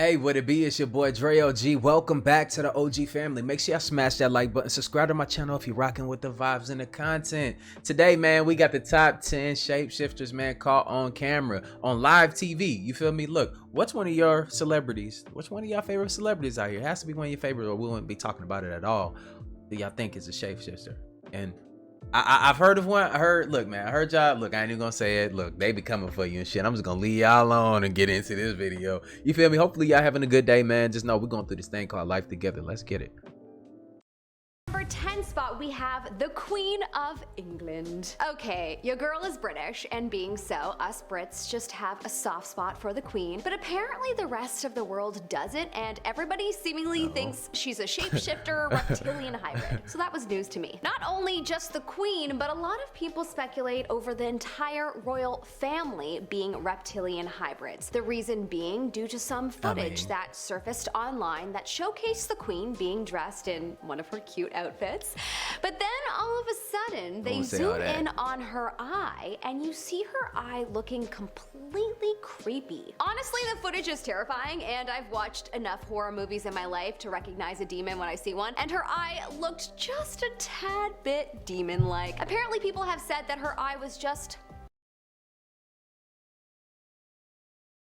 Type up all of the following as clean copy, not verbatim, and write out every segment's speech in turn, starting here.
Hey, what it be? It's your boy Dre OG. Welcome back to the OG family. Make sure y'all smash that like button. Subscribe to my channel if you're rocking with the vibes and the content. Today, man, we got the top 10 shapeshifters, man, caught on camera, on live TV. You feel me? Look, what's one of your celebrities? What's one of y'all favorite celebrities out here? It has to be one of your favorites or we wouldn't be talking about it at all. Do y'all think is a shapeshifter? And I've heard of one. I heard y'all. Look, I ain't even gonna say it. Look, they be coming for you and shit. I'm just gonna leave y'all alone and get into this video. You feel me? Hopefully y'all having a good day, man. Just know we're going through this thing called life together. Let's get it. Number 10 spot, we have the Queen of England. Okay, your girl is British, and being so, us Brits just have a soft spot for the Queen, but apparently the rest of the world doesn't, and everybody seemingly thinks she's a shapeshifter reptilian hybrid. So that was news to me. Not only just the Queen, but a lot of people speculate over the entire royal family being reptilian hybrids. The reason being due to some footage that surfaced online that showcased the Queen being dressed in one of her cute outfits. But then all of a sudden they zoom in on her eye and you see her eye looking completely creepy. Honestly, the footage is terrifying, and I've watched enough horror movies in my life to recognize a demon when I see one, and her eye looked just a tad bit demon-like. Apparently people have said that her eye was just...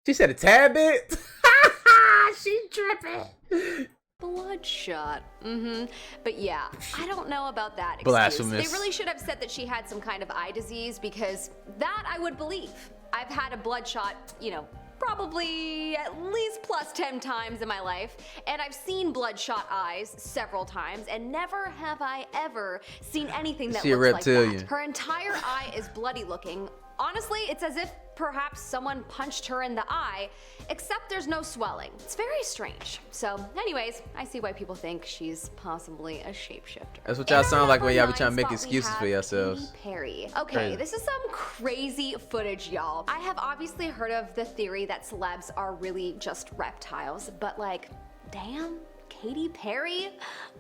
She said a tad bit? She's tripping. Bloodshot. But yeah, I don't know about that excuse. Blasphemous. They really should have said that she had some kind of eye disease, because that I would believe. I've had a bloodshot, you know, probably at least plus 10 times in my life, and I've seen bloodshot eyes several times, and never have I ever seen anything that looks like that. Her entire eye is bloody looking. Honestly, it's as if perhaps someone punched her in the eye, except there's no swelling. It's very strange. So anyways, I see why people think she's possibly a shapeshifter. That's what y'all sound like when y'all be trying to make excuses for yourselves. Katy Perry. Okay, this is some crazy footage, y'all. I have obviously heard of the theory that celebs are really just reptiles, but like, damn, Katy Perry?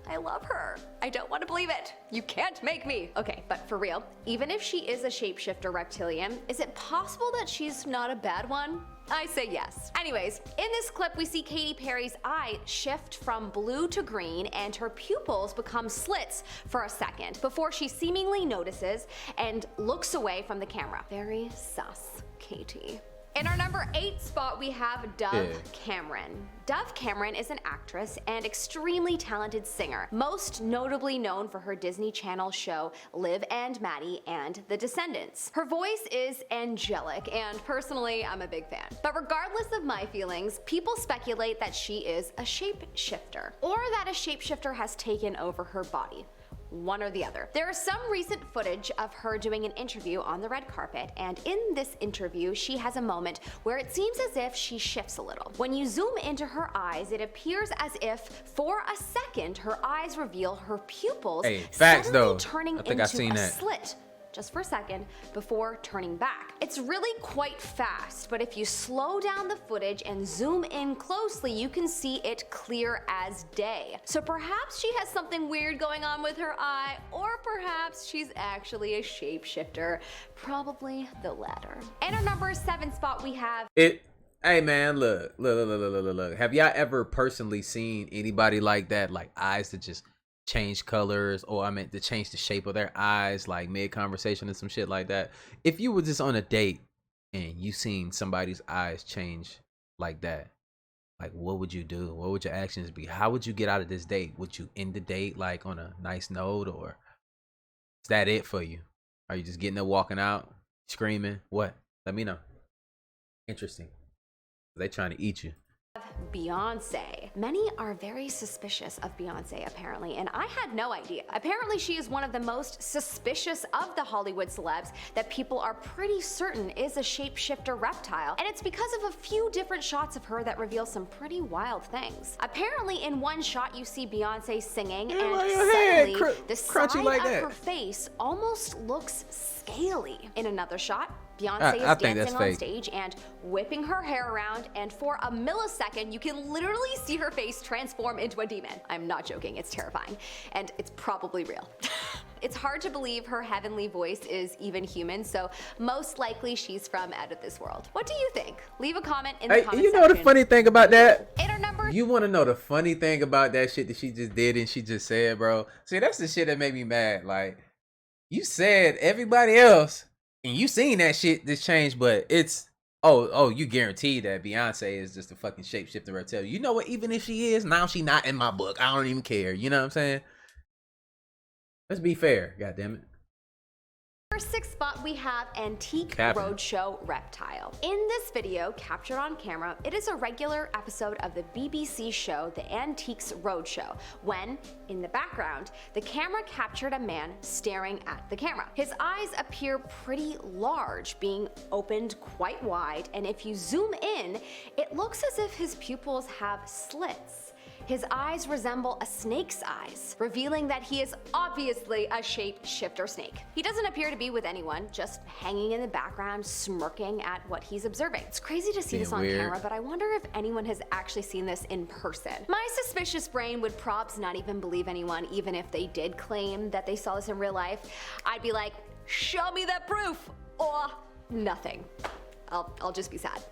I love her. I don't want to believe it. You can't make me. Okay, but for real, even if she is a shapeshifter reptilian, is it possible that she's not a bad one? I say yes. Anyways, in this clip we see Katy Perry's eye shift from blue to green and her pupils become slits for a second before she seemingly notices and looks away from the camera. Very sus, Katy. In our number 8 spot, we have Dove Cameron. Dove Cameron is an actress and extremely talented singer, most notably known for her Disney Channel show Liv and Maddie and The Descendants. Her voice is angelic, and personally, I'm a big fan. But regardless of my feelings, people speculate that she is a shapeshifter, or that a shapeshifter has taken over her body. One or the other. There is some recent footage of her doing an interview on the red carpet, and in this interview she has a moment where it seems as if she shifts a little. When you zoom into her eyes, it appears as if for a second her eyes reveal her pupils suddenly turning into a slit. Just for a second before turning back. It's really quite fast, but if you slow down the footage and zoom in closely, you can see it clear as day. So perhaps she has something weird going on with her eye, or perhaps she's actually a shapeshifter. Probably the latter. And our number 7 spot, we have Hey man, look. Have y'all ever personally seen anybody like that? Like eyes that just change colors, or I meant to change the shape of their eyes like mid-conversation and some shit like that. If you were just on a date and you seen somebody's eyes change like that, like what would you do? What would your actions be? How would you get out of this date? Would you end the date like on a nice note, or is that it for you? Are you just getting there, walking out, screaming? What? Let me know. Interesting. They trying to eat you. Beyonce. Many are very suspicious of Beyonce apparently, and I had no idea. Apparently she is one of the most suspicious of the Hollywood celebs that people are pretty certain is a shapeshifter reptile, and it's because of a few different shots of her that reveal some pretty wild things. Apparently in one shot you see Beyonce singing, and suddenly the side of her face almost looks scaly. In another shot, Beyonce is dancing on stage and whipping her hair around, and for a millisecond you can literally see her face transform into a demon. I'm not joking, it's terrifying, and it's probably real. It's hard to believe her heavenly voice is even human, so most likely she's from out of this world. What do you think? Leave a comment in the comment section. You know the funny thing about that? In our You want to know the funny thing about that shit that she just did and she just said, bro? See, that's the shit that made me mad. Like, you said everybody else, and you seen that shit just changed, but it's you guaranteed that Beyonce is just a fucking shapeshifter reptile. You know what? Even if she is, now she not in my book. I don't even care. You know what I'm saying? Let's be fair. God damn it. Number 6 spot, we have Antique Roadshow Reptile. In this video, captured on camera, it is a regular episode of the BBC show The Antiques Roadshow, when, in the background, the camera captured a man staring at the camera. His eyes appear pretty large, being opened quite wide, and if you zoom in, it looks as if his pupils have slits. His eyes resemble a snake's eyes, revealing that he is obviously a shapeshifter snake. He doesn't appear to be with anyone, just hanging in the background, smirking at what he's observing. It's crazy to see this on camera, but I wonder if anyone has actually seen this in person. My suspicious brain would probs not even believe anyone, even if they did claim that they saw this in real life. I'd be like, show me that proof, or nothing. I'll just be sad.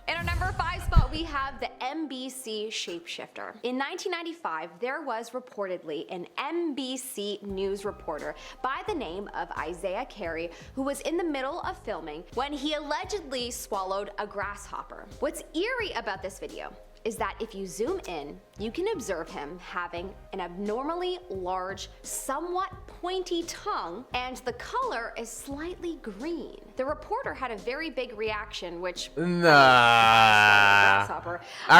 In our number 5 spot, we have the MBC Shapeshifter. In 1995, there was reportedly an NBC News reporter by the name of Isaiah Carey who was in the middle of filming when he allegedly swallowed a grasshopper. What's eerie about this video is that if you zoom in, you can observe him having an abnormally large, somewhat pointy tongue, and the color is slightly green. The reporter had a very big reaction, which I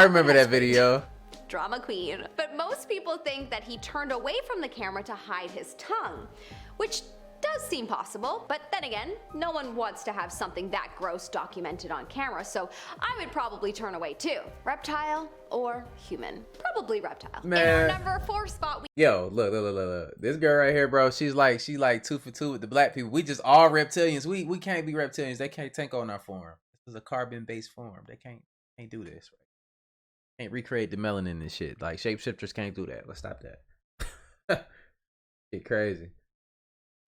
remember that video. Drama queen. But most people think that he turned away from the camera to hide his tongue, which does seem possible, but then again, no one wants to have something that gross documented on camera, so I would probably turn away too. Reptile or human? Probably reptile. Man. In our number 4 spot, Yo, look. This girl right here, bro, she's like 2 for 2 with the black people. We just all reptilians. We can't be reptilians. They can't take on our form. This is a carbon-based form. They can't do this, right? Can't recreate the melanin and shit. Like, shapeshifters can't do that. Let's stop that. Shit crazy.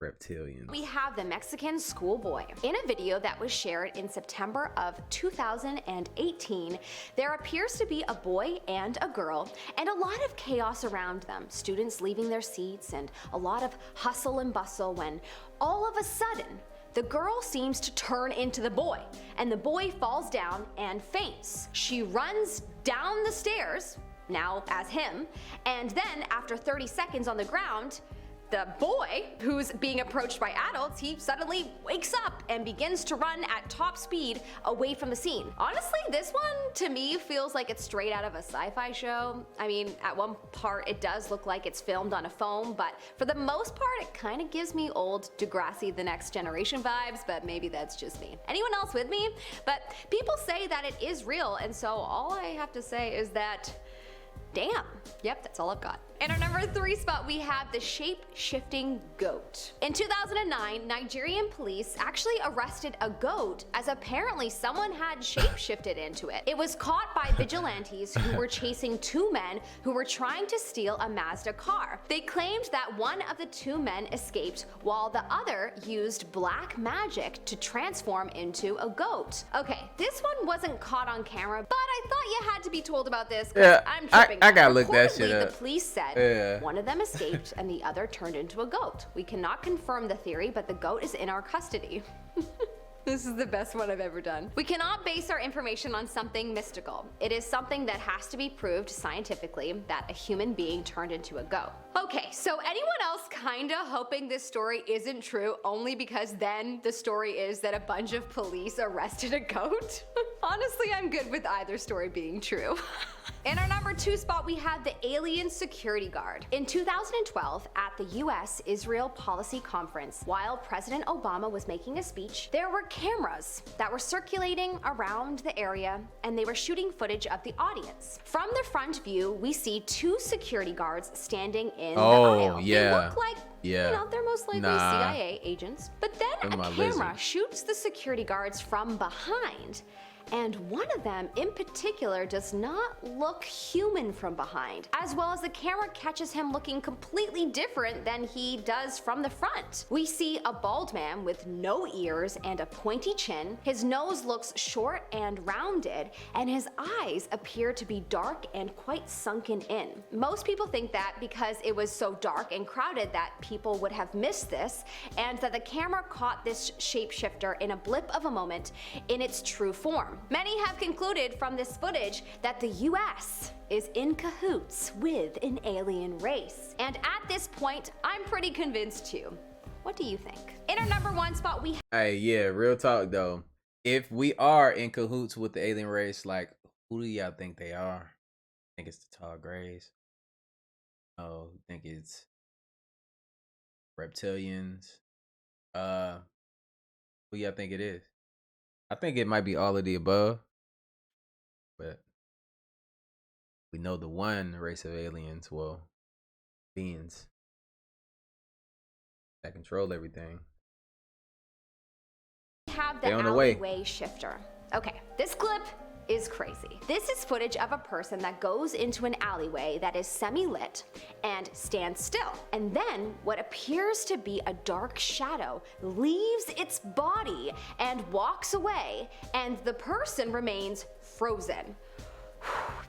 Reptilians. We have the Mexican Schoolboy. In a video that was shared in September of 2018, there appears to be a boy and a girl, and a lot of chaos around them. Students leaving their seats and a lot of hustle and bustle when all of a sudden, the girl seems to turn into the boy, and the boy falls down and faints. She runs down the stairs, now as him, and then after 30 seconds on the ground, the boy, who's being approached by adults, he suddenly wakes up and begins to run at top speed away from the scene. Honestly, this one to me feels like it's straight out of a sci-fi show. I mean, at one part it does look like it's filmed on a phone, but for the most part it kind of gives me old Degrassi The Next Generation vibes, but maybe that's just me. Anyone else with me? But people say that it is real, and so all I have to say is that, damn. Yep, that's all I've got. In our number 3 spot, we have the shape-shifting goat. In 2009, Nigerian police actually arrested a goat as apparently someone had shape-shifted into it. It was caught by vigilantes who were chasing 2 men who were trying to steal a Mazda car. They claimed that one of the 2 men escaped while the other used black magic to transform into a goat. Okay, this one wasn't caught on camera, but I thought you had to be told about this. Yeah, I'm tripping. I gotta look that shit up. The police said one of them escaped and the other turned into a goat. We cannot confirm the theory, but the goat is in our custody. This is the best one I've ever done. We cannot base our information on something mystical. It is something that has to be proved scientifically that a human being turned into a goat. Okay, so anyone else kinda hoping this story isn't true only because then the story is that a bunch of police arrested a goat? Honestly, I'm good with either story being true. In our number 2 spot, we have the alien security guard. In 2012, at the US-Israel Policy Conference, while President Obama was making a speech, there were cameras that were circulating around the area, and they were shooting footage of the audience. From the front view, we see 2 security guards standing in the aisle. Yeah. They look like, you know, they're most likely CIA agents. But then a camera shoots the security guards from behind, and one of them in particular does not look human from behind, as well as the camera catches him looking completely different than he does from the front. We see a bald man with no ears and a pointy chin. His nose looks short and rounded, and his eyes appear to be dark and quite sunken in. Most people think that because it was so dark and crowded that people would have missed this, and that the camera caught this shapeshifter in a blip of a moment in its true form. Many have concluded from this footage that the US is in cahoots with an alien race. And at this point, I'm pretty convinced too. What do you think? In our number 1 spot, we Hey, yeah, real talk though. If we are in cahoots with the alien race, like, who do y'all think they are? Think it's the tall grays? Oh, think it's reptilians? Who y'all think it is? I think it might be all of the above, but we know the one race of aliens, well, beings that control everything. have the They on the way. alleyway shifter. Okay, this clip is crazy. This is footage of a person that goes into an alleyway that is semi-lit and stands still. And then what appears to be a dark shadow leaves its body and walks away, and the person remains frozen.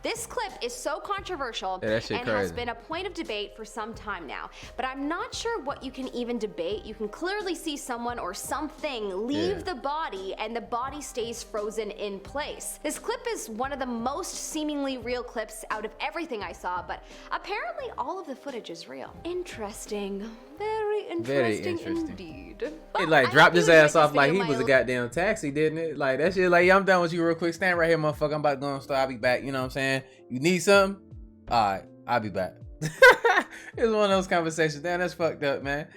This clip is so controversial Yeah, that shit and has crazy. been a point of debate for some time now, but I'm not sure what you can even debate. You can clearly see someone or something leave the body, and the body stays frozen in place. This clip is one of the most seemingly real clips out of everything I saw, but apparently all of the footage is real. Interesting. Very interesting indeed. It Well, like I dropped hope his you enjoyed ass off this like video, he my was a goddamn taxi, didn't it? Like that shit like, yeah, I'm done with you real quick. Stand right here, motherfucker. I'm about to go and start. I'll be back. You know what I'm saying? You need something? Alright, I'll be back. It's one of those conversations. Damn, that's fucked up, man.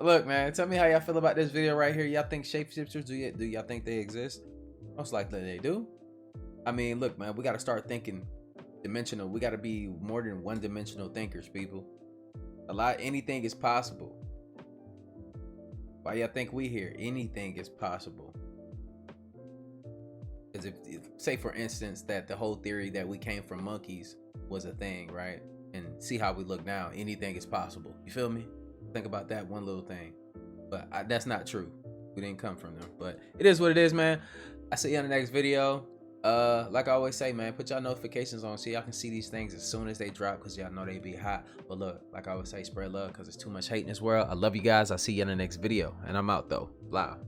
Look, man, tell me how y'all feel about this video right here. Y'all think shapeshifters, do y'all think they exist? Most likely they do. I mean, look, man, we gotta start thinking dimensional. We gotta be more than one-dimensional thinkers, people. Anything is possible. Why y'all think we here? Anything is possible. Because if say for instance that the whole theory that we came from monkeys was a thing, right? And see how we look now. Anything is possible. You feel me? Think about that one little thing. But that's not true. We didn't come from them. But it is what it is, man. I see you on the next video. Like I always say, man, put y'all notifications on so y'all can see these things as soon as they drop, because y'all know they be hot. But look, like I always say, spread love, because there's too much hate in this world. I love you guys. I'll see you in the next video, and I'm out though. Live.